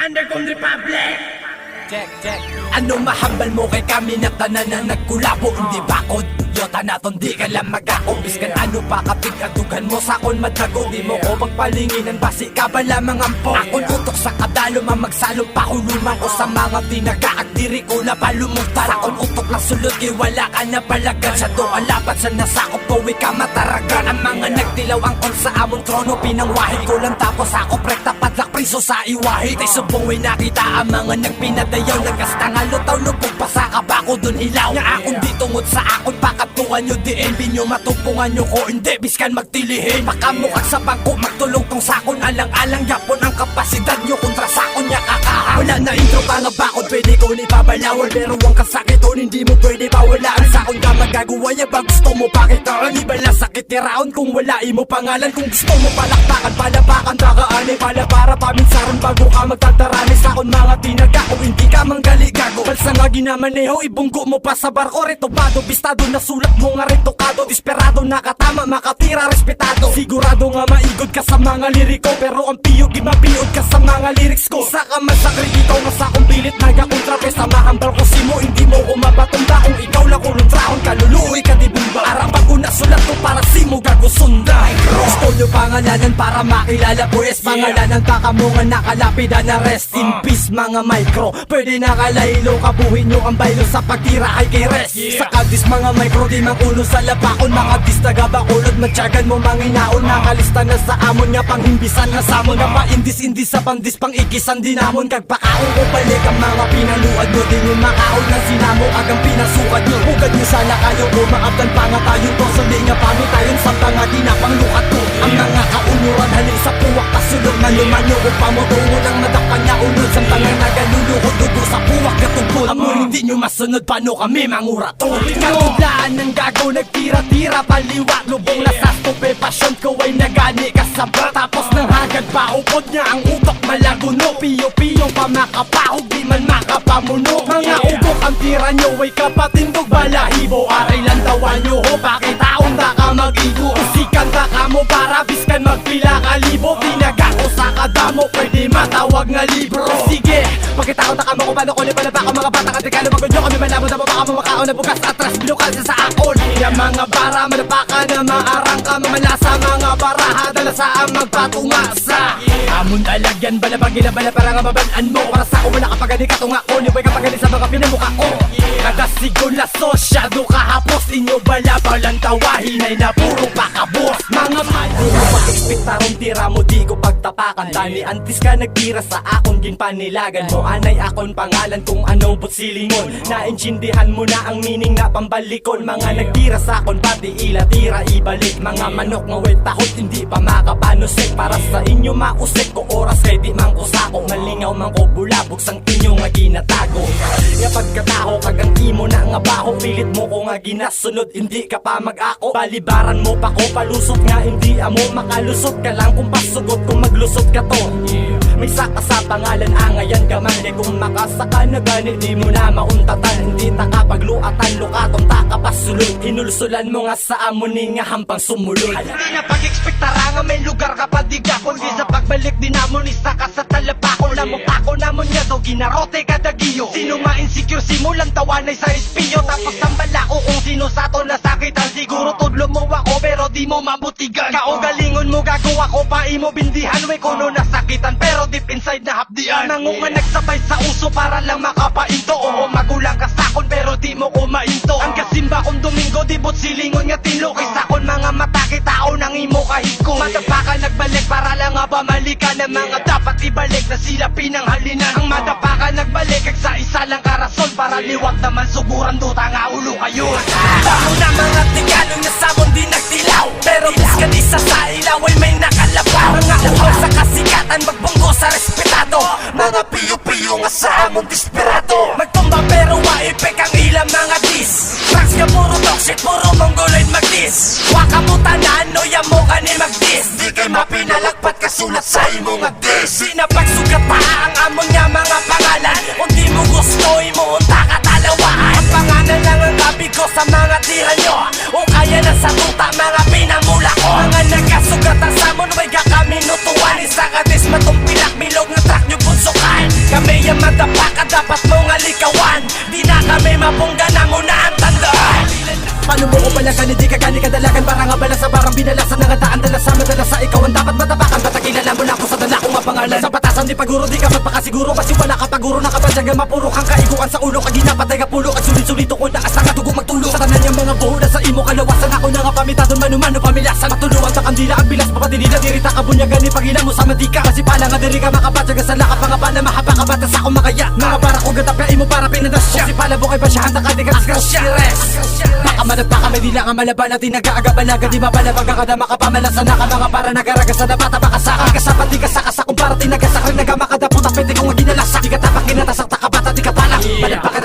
Underground Republic. Check. Ano mahambal mo kay kami na tanan na nagkulabo? Hindi bakod, yota naton di ka lang mag-ako. Biskan ano pa kapig atugan mo sakon madlago. Di mo ko magpalinginan basi ka ba lamang ampo. Akon utok sa kadalo mamagsalong pahuluman ko sa mga tinagaag diri ko na palumutan. Sakon utok lang sulod wala ka na palagan. Sa doon lapat sa nasakop ko ka mataragan. Ang mga nagtilaw ang kon sa among trono pinangwahi ko lang tapos ako prekta padlak priso sa iwahi. Tay subong way nakita ang mga nagpinadayaw. Nagkastanga lutaw lupog pa sa kabako dun hilaw. Nga akong di tungod sa akon pakatuan nyo di envy nyo matupungan nyo ko hindi biskan magtilihin. Pakamukag sa bangko magtulong tong sakon alang-alang yapon ang kapasidad nyo kontra sakon nya kakaha. Wala na intro ka nga bakod pwede ko ni babalawan. Pero ang kasakit o hindi mo pwede pawalaan. Sakon ka magagawa niya ba gusto mo pakitaan. Iba lang sakit ni raon kung wala imo pangalan. Kung gusto mo palakpakan palapakan bakaani pala para paminsaron bago ka magtatarani. Sakon mga tinaga o hindi ka manggaligago. Balsa nga ginamaneho ibunggo mo pa sa barko. Retobado bistado na sulat mo nga retokado. Desperado nakatama makatira respetado. Sigurado nga maigod ka sa mga liriko. Pero ang piyog imapiod ka sa mga lyrics ko. Isa ka masakrit ikaw nga sa akong pilit nagakontrape. Sa mahambal ko si mo hindi mo ko mapatumba. Kung ikaw lang kulong traon kaluluoy ka di bumba. Arapag ko na sulat ko para si mo gagusunda. Gusto nyo pangalanan para makilala pues. Pangalanan pa ka mo nga nakalapida na rest in peace mga micro. Pwede nakalaylo kabuhin nyo ang baylo sa pagtira ay kay rest. Sa kadis mga micro di mang ulo sa labakon. Mga dis tagabakulod matyagan mo manginaon. Nakalista na sa amon nga panghimbisan na samon. Nga paindis-indis sa pandis pang ikisan dinamon. Kagpakaon ko balik ang mga pinaluad mo. Di nyo makaon na sinamo agang pinasukad nyo. Hugad nyo sana kayo umaabdan pa nga tayo to. Sali nga pami tayon sa tanga di na panglukat ko. Ang mga kaunuran halin sa puwak kasulog na lumanyo. Kung pamutungo ng madakpan niya unod. Sa tanga nagalulukod dugo sa puwak katungkol. Amon hindi nyo masunod paano kami manguraton. Katublaan ng gago nagtira-tira paliwat. Lubong na sa stupe pasyon ko ay nagani kasabra. Tapos nang hagad pa upod niya ang utok malaguno. Piyo-piyo pa makapahog di man makapamuno. Mga ugok ang tira nyo ay kapatindog balahibo. Aray lang tawan nyo ho bakit taong da ka mag-igo. Usikan ta ka mo para biskan magpila kalibo. Tinaga ko sa kadamo pwede matawag nga libro. Sige pagkita ko takamo ko paano ko lipan pa ako mga bata katikalo magod nyo kami malabot na baka mo makaon na bukas atras bilukal sa akon. Yung mga bara malapaka na maarang ka mamalasa mga baraha dala sa ang magpatumasa. Amon talagyan balabagila bala para nga mabalaan mo. Para sa ako wala kapagani katunga ko. Niboy kapagani sa mga pinamukha ko. Nagasigol na sosyado kahapos. Inyo bala balang tawahin ay na puro pakabos. Mga malo pag-ekspektarong tira mo di ko pagtapakan. Tani antis ka nagtira sa akon ginpanilagan mo. Anay akon pangalan kung ano but silingon. Naintindihan mo na ang meaning na pambalikon. Mga nagtira sa akon pati ila tira ibalik. Mga manok nga wet tahot hindi pa makapanusik. Para sa inyo mausik ko oras kay di man ko sako. Malingaw man ko bulabog sang inyo nga ginatago. Nga pagkataho kagang imo na nga baho. Pilit mo ko nga ginasunod hindi ka pa mag-ako. Balibaran mo pa ko palusot nga hindi amo. Makalusot ka lang kung pasugot kung maglusot ka to. May saka sa pangalan angayan ka man. Kung makasaka na gani di mo na mauntatan. Hindi takapagluatan lukatong takapasulod. Hinulsulan mo nga sa amon nga hampang sumulod. Alam na pag-ekspektara nga may lugar ka pa di gapon. Di sa pagbalik din namon isa ka sa talapakon. Lamok ako namon nga daw ginarote kada giyo. Sino ma-insecure simulan tawanay sa espiyo. Tapos ang balako kung sino sa to nasakitan. Siguro tudlo mo ako pero di mo mabutigan. Kaugalingon mo gagawa ko pa imo bindihan. We kuno nasakitan pero deep inside na hapdian. Nangunga nagsabay sa uso para lang makapainto. Oo magulang ka sakon pero di mo ko mainto. Ang kasimba kong Domingo di bot silingon nga tilo. Kay sakon mga mata kitao nang imo kahiko. Madapa ka nagbalik para lang nga bamalikan. Ang mga dapat ibalik na sila pinanghalinan. Ang madapa ka nagbalik kag sa isa lang karason. Para liwat naman suburan duta nga ulo kayo. Tamo na mga Tigalong na samon di nagtilaw. Pero biskan isa sa ilaw ay may nakalabaw. Mga uhaw sa kasikatan magbunggo sa respetado. Mga piyo-piyo nga sa among desperado. Magtumba pero waipek ang ilang mga dis. Tracks ka puro toxic, puro mongoloid magdis. Waka mo tanan, noya mo ka ni magdis. Di kay mapinalagpat kasulat sa imo nga dis. Sinapagsugat pa ang amon nga mga pangalan. Kung di mo gusto, imuunta ka talawaan. Ang pangalan lang ang kabig ko sa mga tira nyo. O kaya na sa tuta mga pinamula ko. Mga nagkasugat ang samon, way ka kami nutuan. Isa ka dis matumpilak, bilog na track nyo punsukan. dalagan, hindi ka gani kadalagan. Parang abala sa barang binalasan ng daan. Dala sa madala sa ikaw ang dapat matapakan. Batakilala mo na ako sa dala kong mapangalan. Sa batasan di paguro, di ka magpakasiguro. Kasi wala ka paguro, nakabadyaga mapuro kang kaiguan sa ulo. Kaginapatay ka pulo, at sulit-sulito ko na asa ka dugo magtulo. Sa tanan yung mga buho na sa imo kalawasan. Ako na nga pamitadon, mano-mano pamilasan. Matuluan sa kandila, ang bilas papatinila. Dirita ka bunyagan, ipagila mo sa mantika. Kasi pala nga diri ka makabadyaga sa lakap. Mga pala mahaba ka batas ako makaya. Mga para ko gatapya imo para pinadas siya. Kasi pala bukay pa siya, handa ka di ka disgrasya. Baka managpa ka, may dila nga malaban natin nag-aagabalaga. Di mapalabag ka kada makapamalasan na ka. Mga para nagaragasan na bata baka sa akin. Kasapat di ka sa kung para tinagasak rin nagamakadaputak. Pwede kong ginalasa. Di ka tapak kinatasak takabata di ka pala. Malagpa ka